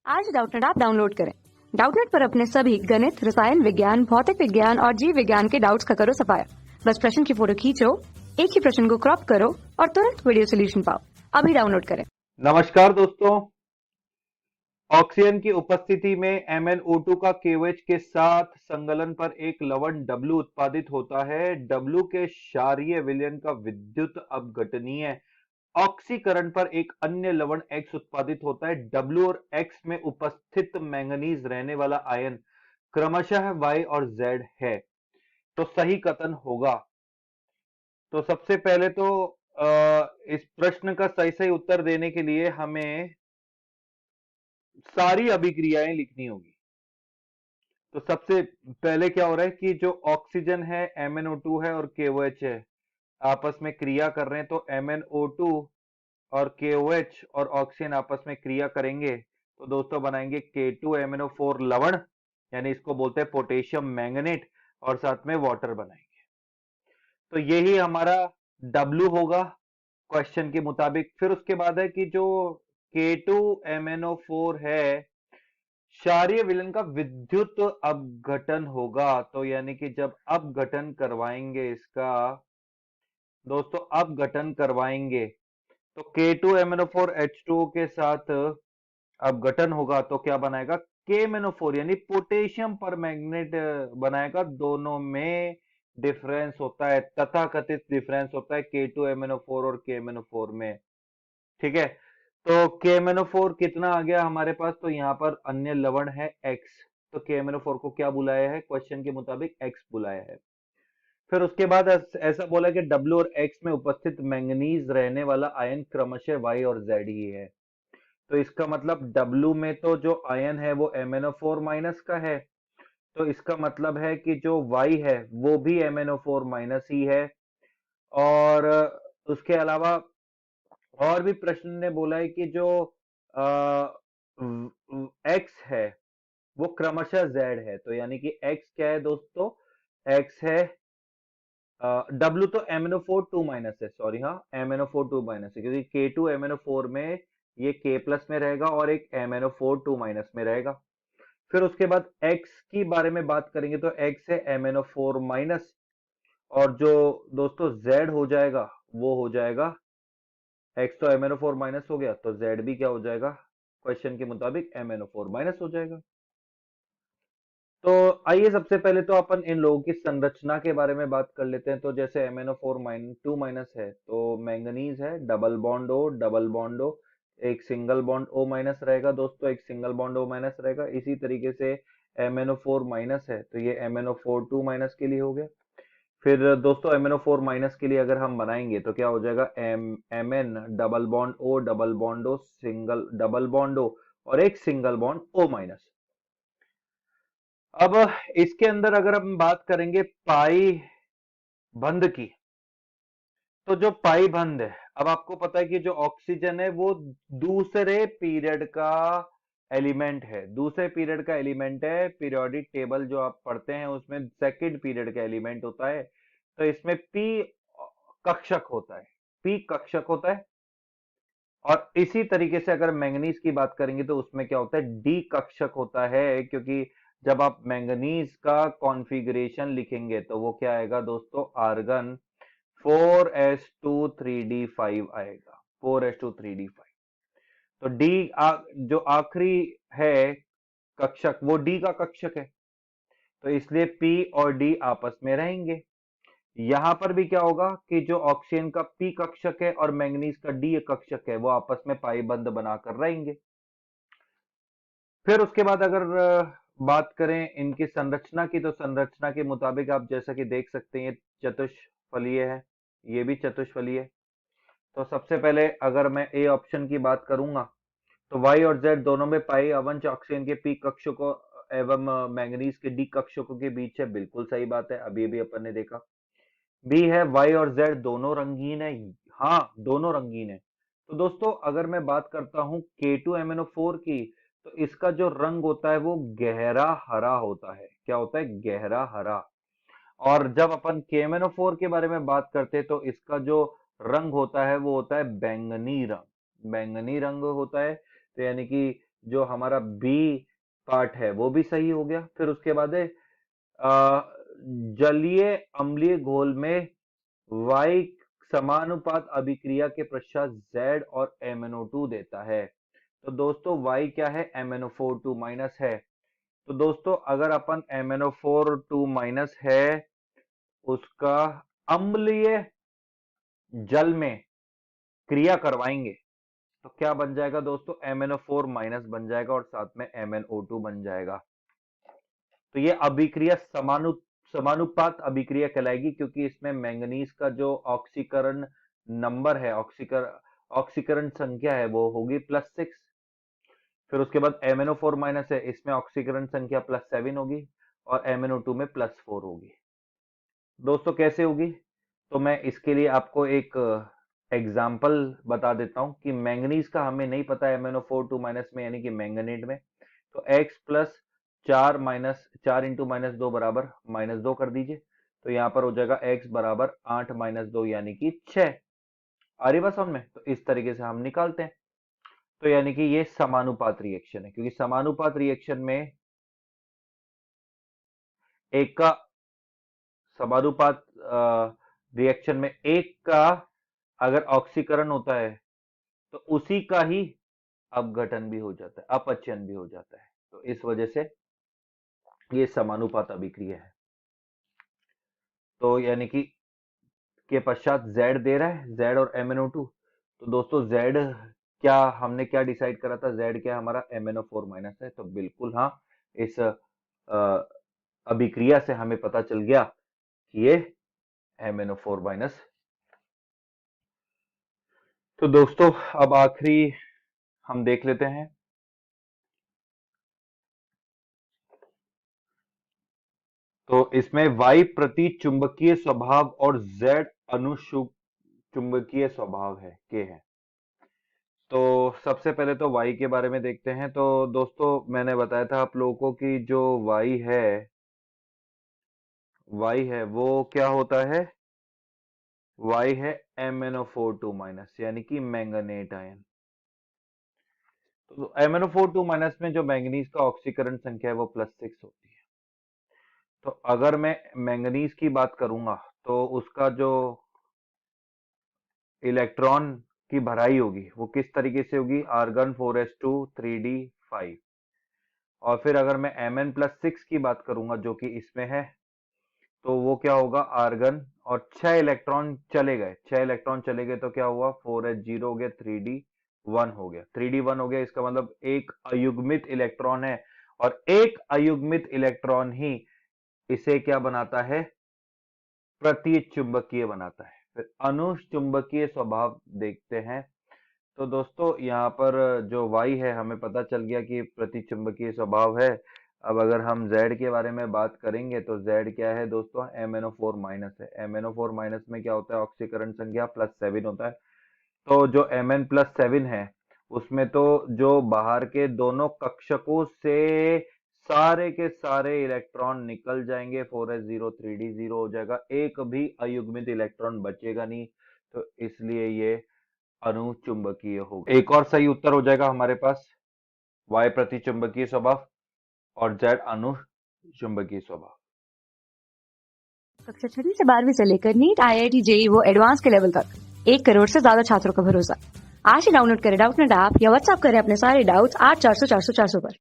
आज Doubtnut app download करें। Doubtnut पर अपने सभी गणित, रसायन विज्ञान, भौतिक विज्ञान और जीव विज्ञान के डाउट्स का करो सफाया। बस प्रश्न की फोटो खींचो, एक ही प्रश्न को क्रॉप करो और तुरंत वीडियो सोल्यूशन पाओ। अभी डाउनलोड करें। नमस्कार दोस्तों, ऑक्सीजन की उपस्थिति में MnO2 का KOH के साथ संगलन पर एक लवण W उत्पादित होता है। W के क्षारीय विलयन का विद्युत अपघटनीय ऑक्सीकरण पर एक अन्य लवण X उत्पादित होता है। W और X में उपस्थित मैंगनीज रहने वाला आयन क्रमशः Y और Z है, तो सही कथन होगा। तो सबसे पहले तो इस प्रश्न का सही सही उत्तर देने के लिए हमें सारी अभिक्रियाएं लिखनी होगी। तो सबसे पहले क्या हो रहा है कि जो ऑक्सीजन है, MnO2 है और KOH है, आपस में क्रिया कर रहे हैं। तो MnO2 और KOH और ऑक्सीजन आपस में क्रिया करेंगे तो दोस्तों बनाएंगे K2MnO4 लवण, यानी इसको बोलते हैं पोटेशियम मैंगनेट, और साथ में वाटर बनाएंगे। तो यही हमारा W होगा क्वेश्चन के मुताबिक। फिर उसके बाद है कि जो K2MnO4 है, क्षारीय विलयन का विद्युत अपघटन होगा। तो यानी कि जब अपघटन करवाएंगे इसका, दोस्तों अपघटन करवाएंगे तो K2MnO4H2O के साथ अपघटन होगा तो क्या बनाएगा, KMnO4 यानी पोटेशियम पर मैग्नेट बनाएगा। दोनों में डिफरेंस होता है, तथाकथित डिफरेंस होता है K2MnO4 और KMnO4 में। ठीक है, तो KMnO4 कितना आ गया हमारे पास, तो यहाँ पर अन्य लवण है X, तो KMnO4 को क्या बुलाया है, क्वेश्चन के मुताबिक X बुलाया है। फिर उसके बाद ऐसा बोला कि W और X में उपस्थित मैंगनीज रहने वाला आयन क्रमशः Y और Z ही है। तो इसका मतलब W में तो जो आयन है वो MnO4 माइनस का है, तो इसका मतलब है कि जो Y है वो भी MnO4 माइनस ही है। और उसके अलावा और भी प्रश्न ने बोला है कि जो X है वो क्रमशः Z है। तो यानी कि X क्या है दोस्तों, X है W तो MnO4 2 माइनस है, सॉरी हाँ MnO4 2 माइनस है, क्योंकि K2 MnO4 में ये K प्लस में रहेगा और एक MnO4 2 माइनस में रहेगा। फिर उसके बाद X की बारे में बात करेंगे तो X है MnO4 माइनस, और जो दोस्तों Z हो जाएगा वो हो जाएगा, X तो MnO4 माइनस हो गया तो Z भी क्या हो जाएगा, क्वेश्चन के मुताबिक MnO4 माइनस हो जाएगा। तो आइए सबसे पहले तो अपन इन लोगों की संरचना के बारे में बात कर लेते हैं। तो जैसे MnO4 2 माइनस है तो मैंगनीज है, double bond O, double bond O, एक सिंगल बॉन्ड O माइनस रहेगा दोस्तों, एक सिंगल बॉन्ड O माइनस रहेगा। इसी तरीके से MnO4 माइनस है तो ये MnO4 2 माइनस के लिए हो गया। फिर दोस्तों MnO4 माइनस के लिए अगर हम बनाएंगे तो क्या हो जाएगा, Mn double bond O, double bond O, single double bond O और एक सिंगल बॉन्ड O माइनस। अब इसके अंदर अगर हम बात करेंगे पाई बंध की, तो जो पाई बंध है, अब आपको पता है कि जो ऑक्सीजन है वो दूसरे पीरियड का एलिमेंट है, दूसरे पीरियड का एलिमेंट है। पीरियोडिक टेबल जो आप पढ़ते हैं उसमें सेकंड पीरियड का एलिमेंट होता है। तो इसमें पी कक्षक होता है, पी कक्षक होता है। और इसी तरीके से अगर मैंगनीज की बात करेंगे तो उसमें क्या होता है, डी कक्षक होता है, क्योंकि जब आप मैंगनीज का कॉन्फ़िगरेशन लिखेंगे तो वो क्या आएगा दोस्तों, आर्गन 4s2 3d5 आएगा, 4s2 3d5। तो डी जो आखिरी है कक्षक वो डी का कक्षक है, तो इसलिए पी और डी आपस में रहेंगे। यहां पर भी क्या होगा कि जो ऑक्सीजन का पी कक्षक है और मैंगनीज का डी कक्षक है वो आपस में पाई बंध बनाकर रहेंगे। फिर उसके बाद अगर बात करें इनकी संरचना की, तो संरचना के मुताबिक आप जैसा कि देख सकते हैं ये चतुष्फलीय है, ये भी चतुष्फलीय है। तो सबसे पहले अगर मैं ए ऑप्शन की बात करूंगा तो Y और Z दोनों में पाई अवंश ऑक्सीजन के पी कक्षकों एवं मैंगनीज के डी कक्षकों के बीच है, बिल्कुल सही बात है, अभी भी अपन ने देखा। बी है Y और Z दोनों रंगीन है, हाँ दोनों रंगीन है। तो दोस्तों अगर मैं बात करता हूं K2MnO4 की, तो इसका जो रंग होता है वो गहरा हरा होता है। क्या होता है, गहरा हरा। और जब अपन KMnO4 के बारे में बात करते हैं तो इसका जो रंग होता है वो होता है बैंगनी रंग, बैंगनी रंग होता है। तो यानी कि जो हमारा बी पार्ट है वो भी सही हो गया। फिर उसके बाद है अ, जलीय अम्लीय घोल में Y समानुपात अभिक्रिया के पश्चात Z और MnO2 देता है। तो दोस्तों Y क्या है, MnO4 2 माइनस है। तो दोस्तों अगर अपन MnO4 2 माइनस है उसका अम्लीय जल में क्रिया करवाएंगे तो क्या बन जाएगा दोस्तों, MnO4 माइनस बन जाएगा और साथ में MnO2 बन जाएगा। तो ये अभिक्रिया समानुपात अभिक्रिया कहलाएगी क्योंकि इसमें मैंगनीज का जो ऑक्सीकरण नंबर है, ऑक्सीकरण संख्या है वो होगी +6। फिर उसके बाद MnO4 माइनस है, इसमें ऑक्सीकरण संख्या +7 होगी और MnO2 में +4 होगी। दोस्तों कैसे होगी, तो मैं इसके लिए आपको एक एग्जाम्पल बता देता हूं कि मैंगनीज का हमें नहीं पता है MnO4 2 माइनस में यानी कि मैंगनेट में। तो x प्लस 4 इंटू -2 बराबर -2 कर दीजिए। तो यहाँ पर हो जाएगा x बराबर 8 - 2 यानी कि 6। आ रही बात समझ में? तो इस तरीके से हम निकालते हैं। तो यानी कि ये समानुपात रिएक्शन है क्योंकि समानुपात रिएक्शन में एक का समानुपात रिएक्शन में एक का अगर ऑक्सीकरण होता है तो उसी का ही अपघटन भी हो जाता है, अपचयन भी हो जाता है। तो इस वजह से ये समानुपात अभिक्रिया है। तो यानी कि के पश्चात Z दे रहा है, Z और MnO2। तो दोस्तों Z क्या हमने क्या डिसाइड करा था, Z क्या हमारा MnO4 माइनस है। तो बिल्कुल हाँ, इस अभिक्रिया से हमें पता चल गया कि ये MnO4 माइनस। तो दोस्तों अब आखिरी हम देख लेते हैं। तो इसमें Y प्रति चुंबकीय स्वभाव और Z अनुचुंबकीय स्वभाव है के है। तो सबसे पहले तो Y के बारे में देखते हैं। तो दोस्तों मैंने बताया था आप लोगों को कि जो Y है वो क्या होता है, Y है MnO4 2 माइनस यानी कि मैंगनेट आयन। तो MnO4 2 माइनस में जो मैंगनीज का ऑक्सीकरण संख्या है वो +6 होती है। तो अगर मैं मैंगनीज की बात करूंगा तो उसका जो इलेक्ट्रॉन की भराई होगी वो किस तरीके से होगी, आर्गन 4s2 3d5। और फिर अगर मैं Mn+6 की बात करूंगा जो कि इसमें है तो वो क्या होगा, आर्गन और 6 इलेक्ट्रॉन चले गए तो क्या हुआ, 4s0 हो गया, 3d1 हो गया। 3d1 हो गया इसका मतलब एक अयुग्मित इलेक्ट्रॉन है और एक अयुग्मित इलेक्ट्रॉन ही इसे क्या बनाता है, प्रतिचुंबकीय बनाता है। फिर अनुचुंबकीय स्वभाव देखते हैं। तो दोस्तों यहाँ पर जो Y है हमें पता चल गया कि प्रतिचुंबकीय स्वभाव है। अब अगर हम Z के बारे में बात करेंगे तो Z क्या है दोस्तों, MnO4 माइनस है। MnO4 माइनस में क्या होता है, ऑक्सीकरण संख्या +7 होता है। तो जो Mn+7 है उसमें तो जो बाहर के दोनों कक्षकों से सारे के सारे इलेक्ट्रॉन निकल जाएंगे, 4s0 3d0 हो जाएगा, एक भी अयुग्मित इलेक्ट्रॉन बचेगा नहीं। तो इसलिए ये अनुचुंबकीय होगा। एक और सही उत्तर हो जाएगा हमारे पास, Y प्रतिचुंबकीय स्वभाव और Z अनुचुंबकीय स्वभाव। कक्षा 6वीं से 12वीं से लेकर नीट, IIT, JEE वो एडवांस के लेवल तक 1 करोड़ से ज्यादा छात्रों का भरोसा। आज ही डाउनलोड करें डाउटनेट ऐप या व्हाट्सएप करें अपने सारे डाउट्स 8400 400 400 पर।